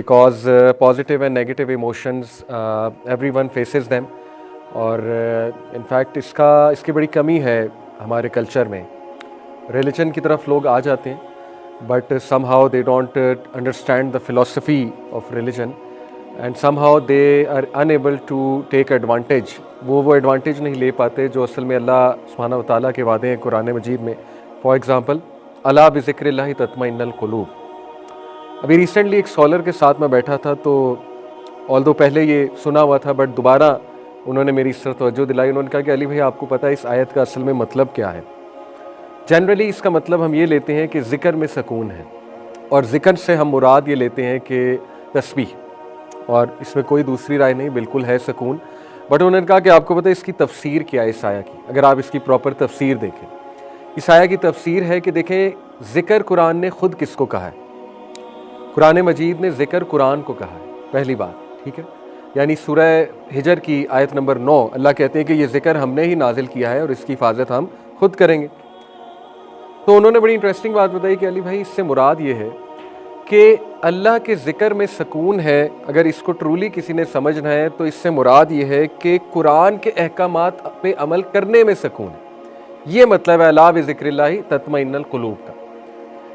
Because positive and negative emotions everyone faces them. और in fact इसकी बड़ी कमी है हमारे कल्चर में। रिलीजन की तरफ लोग आ जाते हैं but somehow they don't understand the philosophy of religion and somehow they are unable to take advantage. वो एडवांटेज नहीं ले पाते जो असल में अल्लाह सुब्हानहू व तआला के वादे हैं कुरान मजीद में। फॉर एग्ज़ाम्पल, अला बिज़िक्रिल्लाहि तत्मइन्नुल क़ुलूब। अभी रिसेंटली एक स्कॉलर के साथ मैं बैठा था, तो ऑल्दो पहले ये सुना हुआ था बट दोबारा उन्होंने मेरी इस तरफ तवज्जो दिलाई। उन्होंने कहा कि अली भाई, आपको पता है इस आयत का असल में मतलब क्या है? जनरली इसका मतलब हम ये लेते हैं कि ज़िक्र में सकून है, और ज़िक्र से हम मुराद ये लेते हैं कि तस्बीह, और इसमें कोई दूसरी राय नहीं, बिल्कुल है सकून। बट उन्होंने कहा कि आपको पता है इसकी तफसीर क्या है इस आया की? अगर आप इसकी प्रॉपर तफसीर देखें, इस आया की तफसीर है कि देखें, ज़िक्र कुरान ने ख़ुद किसको कहा है? कुरान मजीद ने ज़िक्र कुरान को कहा है, पहली बात, ठीक है। यानी सूरह हिजर की आयत नंबर 9 अल्लाह कहते हैं कि ये ज़िक्र हमने ही नाजिल किया है और इसकी हिफाजत हम खुद करेंगे। तो उन्होंने बड़ी इंटरेस्टिंग बात बताई कि अली भाई, इससे मुराद ये है कि अल्लाह के ज़िक्र में सकून है। अगर इसको ट्रूली किसी ने समझना है तो इससे मुराद ये है कि कुरान के अहकामात पे अमल करने में सकून है। ये मतलब है अला बिज़िक्रिल्लाहि तत्मइन्नुल क़ुलूब का।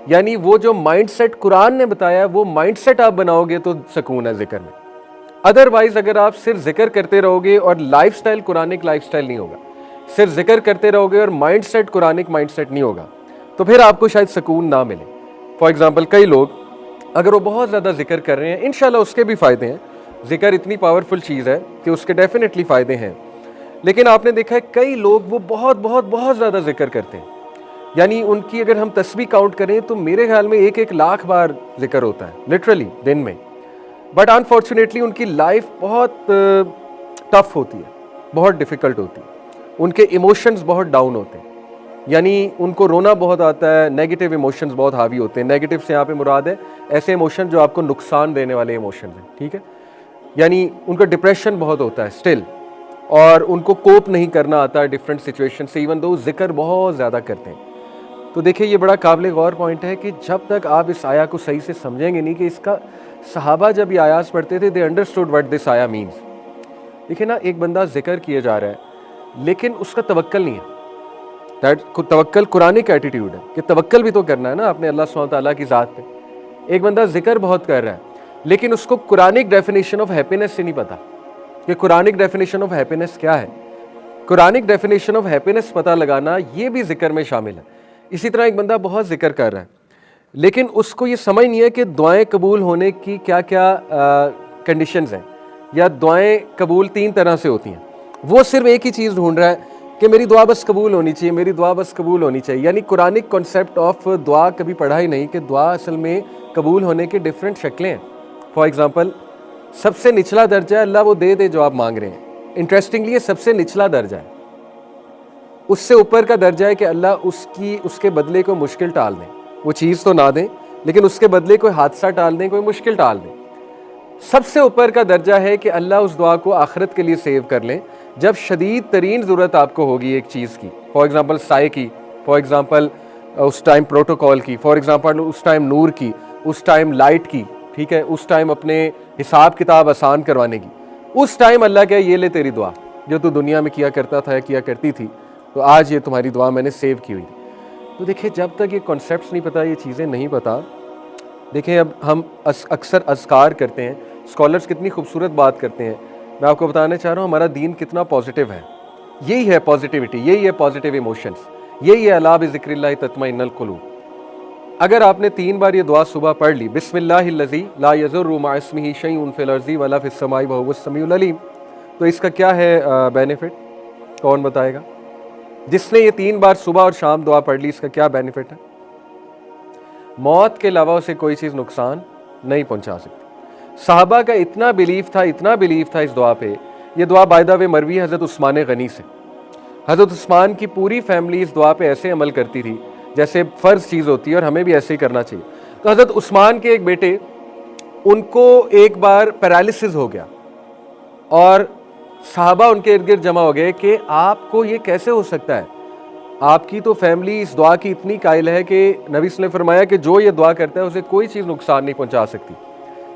यानी वो जो माइंडसेट कुरान ने बताया, वो माइंडसेट आप बनाओगे तो सकून है ज़िक्र में। अदरवाइज अगर आप सिर्फ जिक्र करते रहोगे और लाइफस्टाइल कुरानिक लाइफस्टाइल नहीं होगा, सिर्फ जिक्र करते रहोगे और माइंडसेट कुरानिक माइंडसेट नहीं होगा, तो फिर आपको शायद सुकून ना मिले। फॉर एग्जांपल, कई लोग अगर वो बहुत ज़्यादा जिक्र कर रहे हैं, इंशाल्लाह उसके भी फ़ायदे हैं, जिक्र इतनी पावरफुल चीज़ है कि उसके डेफिनेटली फ़ायदे हैं। लेकिन आपने देखा है कई लोग वो बहुत बहुत बहुत ज़्यादा जिक्र करते हैं, यानी उनकी अगर हम तस्बीह काउंट करें तो मेरे ख्याल में 1-1 लाख बार जिक्र होता है लिटरली दिन में। बट अनफॉर्चुनेटली उनकी लाइफ बहुत टफ होती है, बहुत डिफ़िकल्ट होती है, उनके इमोशंस बहुत डाउन होते हैं, यानी उनको रोना बहुत आता है, नेगेटिव इमोशंस बहुत हावी होते हैं। नेगेटिव से यहाँ पे मुराद है ऐसे इमोशन जो आपको नुकसान देने वाले इमोशन हैं, ठीक है। यानी उनको डिप्रेशन बहुत होता है स्टिल, और उनको कोप नहीं करना आता डिफरेंट सिचुएशन से, इवन दो जिक्र बहुत ज़्यादा करते हैं। तो देखिए, ये बड़ा काबिल गौर पॉइंट है कि जब तक आप इस आया को सही से समझेंगे नहीं कि इसका सहाबा जब ये आयात पढ़ते थे, दे अंडरस्टूड व्हाट दिस आया मीन्स। देखिए ना, एक बंदा जिक्र किए जा रहा है लेकिन उसका तवक्कल नहीं है। दैट तवक्कल कुरानिक एटीट्यूड है कि तवक्कल भी तो करना है ना आपने अल्लाह सुब्हानहू व तआला की ज़ात पे। एक बंदा जिक्र बहुत कर रहा है लेकिन उसको कुरानिक डेफिनेशन ऑफ हैप्पीनेस से नहीं पता कि कुरानिक डेफिनेशन ऑफ हैप्पीनेस क्या है। कुरानिक डेफिनेशन ऑफ हैप्पीनेस पता लगाना ये भी जिक्र में शामिल है। इसी तरह एक बंदा बहुत जिक्र कर रहा है लेकिन उसको ये समझ नहीं है कि दुआएं कबूल होने की क्या क्या कंडीशंस हैं, या दुआएं कबूल 3 तरह से होती हैं। वो सिर्फ एक ही चीज़ ढूंढ रहा है कि मेरी दुआ बस कबूल होनी चाहिए, मेरी दुआ बस कबूल होनी चाहिए। यानी कुरानिक कॉन्सेप्ट ऑफ दुआ कभी पढ़ा ही नहीं कि दुआ असल में कबूल होने की डिफरेंट शक्लें हैं। फॉर एग्ज़ाम्पल, सबसे निचला दर्जा है अल्लाह वो दे जो आप मांग रहे हैं। इंटरेस्टिंगली ये सबसे निचला दर्जा है। उससे ऊपर का दर्जा है कि अल्लाह उसके बदले को मुश्किल टाल दें, वो चीज़ तो ना दें लेकिन उसके बदले कोई हादसा टाल दें, कोई मुश्किल टाल दें। सबसे ऊपर का दर्जा है कि अल्लाह उस दुआ को आखिरत के लिए सेव कर लें, जब शदीद तरीन ज़रूरत आपको होगी एक चीज़ की, फॉर एग्ज़ाम्पल साए की, फॉर एग्ज़ाम्पल उस टाइम प्रोटोकॉल की, फॉर एग्ज़ाम्पल उस टाइम नूर की, उस टाइम लाइट की, ठीक है, उस टाइम अपने हिसाब किताब आसान करवाने की। उस टाइम अल्लाह कहे ये ले तेरी दुआ जो तू दुनिया में किया करता था या किया करती थी, तो आज ये तुम्हारी दुआ मैंने सेव की हुई थी। तो देखिए, जब तक ये कॉन्सेप्ट्स नहीं पता, ये चीज़ें नहीं पता, देखें अब हम अक्सर अज़कार करते हैं, स्कॉलर्स कितनी खूबसूरत बात करते हैं। मैं आपको बताना चाह रहा हूँ हमारा दीन कितना पॉजिटिव है। यही है पॉजिटिविटी, यही है पॉजिटिव इमोशंस, यही है अला बिज़िक्रिल्लाहि तत्मइन्नुल क़ुलूब। अगर आपने 3 बार ये दुआ सुबह पढ़ ली, बिस्मिल्लाहिल्लज़ी ला यज़ुर्रु मअ इस्मिही शैउन फ़िल अर्ज़ि वला फ़िस समाई व हुवस समीउल अलीम, तो इसका क्या है बेनिफिट? कौन बताएगा? जिसने ये 3 बार सुबह और शाम दुआ पढ़ ली, इसका क्या बेनिफिट है? मौत के अलावा उसे कोई चीज़ नुकसान नहीं पहुंचा सकती। साहबा का इतना बिलीफ था इस दुआ पे। ये दुआ बाय द वे मरवी हज़रत उस्मान गनी से। हज़रत उस्मान की पूरी फैमिली इस दुआ पे ऐसे अमल करती थी जैसे फ़र्ज़ चीज़ होती है, और हमें भी ऐसे ही करना चाहिए। तो हज़रत उस्मान के एक बेटे, उनको एक बार पैरालिसिस हो गया और साहबा उनके इर्द गिर्द जमा हो गए कि आपको ये कैसे हो सकता है, आपकी तो फैमिली इस दुआ की इतनी कायल है कि नबी सल्लल्लाहु अलैहि वसल्लम ने फरमाया कि जो ये दुआ करता है उसे कोई चीज़ नुकसान नहीं पहुंचा सकती।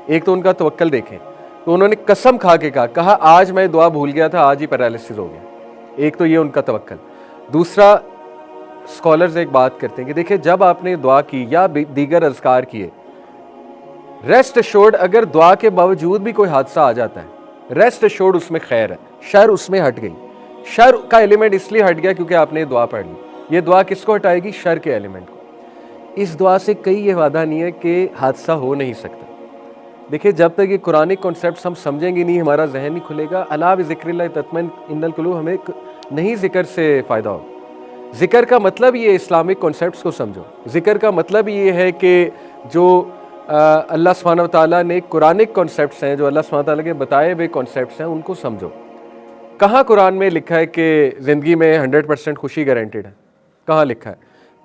एक तो उनका तवक्कल देखें, तो उन्होंने कसम खा के कहा आज मैं दुआ भूल गया था, आज ही पैरालिसिस हो गया। एक तो ये उनका तवक्कल। दूसरा, स्कॉलर्स एक बात करते हैं कि देखिए जब आपने दुआ की या दीगर अज़कार किए, रेस्ट एश्योर्ड अगर दुआ के बावजूद भी कोई हादसा आ जाता है, रेस्ट एश्योर्ड उसमें खैर है, शर उसमें हट गई। शर का एलिमेंट इसलिए हट गया क्योंकि आपने दुआ पढ़ ली। ये दुआ किसको हटाएगी? शर के एलिमेंट को। इस दुआ से कई ये वादा नहीं है कि हादसा हो नहीं सकता। देखिए जब तक ये कुरानिक कॉन्सेप्ट हम समझेंगे नहीं, हमारा जहन नहीं खुलेगा। अला बिज़िक्रिल्लाह तत्मइन्नुल क़ुलूब, हमें नहीं जिक्र से फ़ायदा हो। जिक्र का मतलब ये इस्लामिक कॉन्सेप्ट्स को समझो। जिक्र का मतलब ये है कि जो अल्लाह सुब्हानहू व तआला ने कुरानिक कॉन्सेप्ट्स हैं, जो अल्लाह सुब्हानहू व तआला के बताए हुए कॉन्सेप्ट्स हैं, उनको समझो। कहाँ कुरान में लिखा है कि ज़िंदगी में 100% खुशी गारंटेड है? कहाँ लिखा है?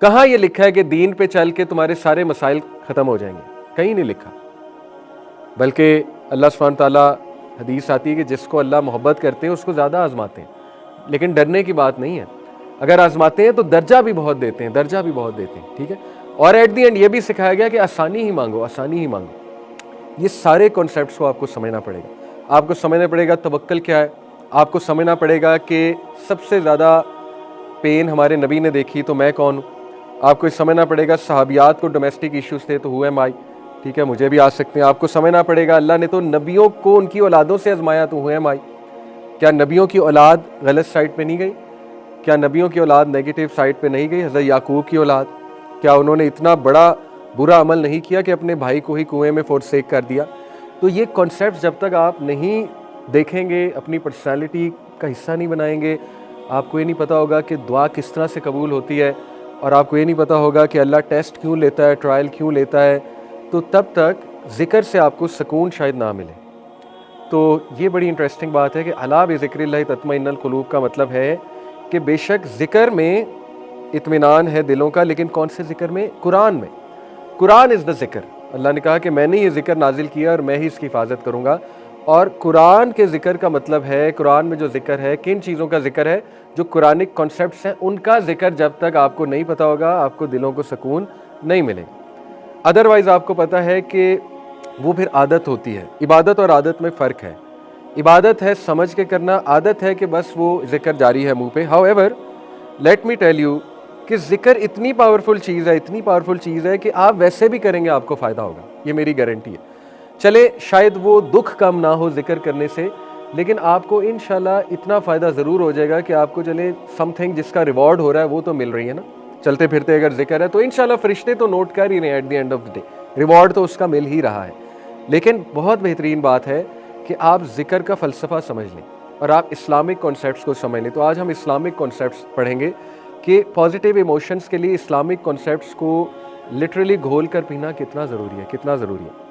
कहाँ ये लिखा है कि दीन पे चल के तुम्हारे सारे मसाइल ख़त्म हो जाएंगे? कहीं नहीं लिखा। बल्कि अल्लाह सुब्हानहू व तआला, हदीस आती है कि जिसको अल्लाह मोहब्बत करते हैं उसको ज़्यादा आजमाते हैं, लेकिन डरने की बात नहीं है। अगर आजमाते हैं तो दर्जा भी बहुत देते हैं, दर्जा भी बहुत देते हैं, ठीक है। और एट दी एंड ये भी सिखाया गया कि आसानी ही मांगो, आसानी ही मांगो। ये सारे कॉन्सेप्ट्स को आपको समझना पड़ेगा। आपको समझना पड़ेगा तवक्कल क्या है, आपको समझना पड़ेगा कि सबसे ज़्यादा पेन हमारे नबी ने देखी तो मैं कौन हूँ। आपको समझना पड़ेगा सहाबियात को डोमेस्टिक इश्यूज़ थे तो हु एम आई, ठीक है, मुझे भी आ सकते हैं। आपको समझना पड़ेगा अल्लाह ने तो नबियों को उनकी औलादों से आजमाया तो हु एम आई। क्या नबियों की औलाद गलत साइड पे नहीं गई? क्या नबियों की औलाद नेगेटिव साइड पे नहीं गई? हज़रत याकूब की औलाद, क्या उन्होंने इतना बड़ा बुरा अमल नहीं किया कि अपने भाई को ही कुएं में फोरसेक कर दिया? तो ये कॉन्सेप्ट जब तक आप नहीं देखेंगे, अपनी पर्सनालिटी का हिस्सा नहीं बनाएंगे, आपको ये नहीं पता होगा कि दुआ किस तरह से कबूल होती है, और आपको ये नहीं पता होगा कि अल्लाह टेस्ट क्यों लेता है, ट्रायल क्यों लेता है, तो तब तक ज़िक्र से आपको सुकून शायद ना मिले। तो ये बड़ी इंटरेस्टिंग बात है कि अला बिज़िक्रिल्लाह तत्मइन्नुल क़ुलूब का मतलब है कि बेशक ज़िक्र में इत्मीनान है दिलों का, लेकिन कौन से ज़िक्र में? कुरान में। कुरान इज़ द ज़िक्र। अल्लाह ने कहा कि मैंने ये ज़िक्र नाजिल किया और मैं ही इसकी हिफाजत करूँगा। और कुरान के ज़िक्र का मतलब है, कुरान में जो ज़िक्र है, किन चीज़ों का ज़िक्र है? जो कुरानिक कॉन्सेप्ट्स हैं उनका ज़िक्र जब तक आपको नहीं पता होगा, आपको दिलों को सुकून नहीं मिलेगा। अदरवाइज़ आपको पता है कि वो फिर आदत होती है। इबादत और आदत में फ़र्क है। इबादत है समझ के करना, आदत है कि बस वो ज़िक्र जारी है मुँह पे। However let me tell you कि ज़िक्र इतनी पावरफुल चीज़ है, इतनी पावरफुल चीज़ है कि आप वैसे भी करेंगे आपको फ़ायदा होगा, ये मेरी गारंटी है। चले शायद वो दुख कम ना हो ज़िक्र करने से, लेकिन आपको इंशाल्लाह इतना फ़ायदा ज़रूर हो जाएगा कि आपको चले समथिंग जिसका रिवॉर्ड हो रहा है वो तो मिल रही है ना। चलते फिरते अगर ज़िक्र है तो इंशाल्लाह फ़रिश्ते तो नोट कर ही रहे हैं, at the end of the day reward तो उसका मिल ही रहा है। लेकिन बहुत बेहतरीन बात है कि आप ज़िक्र का फ़लसफ़ा समझ लें और आप इस्लामिक कॉन्सेप्ट्स को समझ लें। तो आज हम इस्लामिक कॉन्सेप्ट्स पढ़ेंगे कि पॉजिटिव इमोशंस के लिए इस्लामिक कॉन्सेप्ट्स को लिटरली घोल कर पीना कितना ज़रूरी है, कितना ज़रूरी है।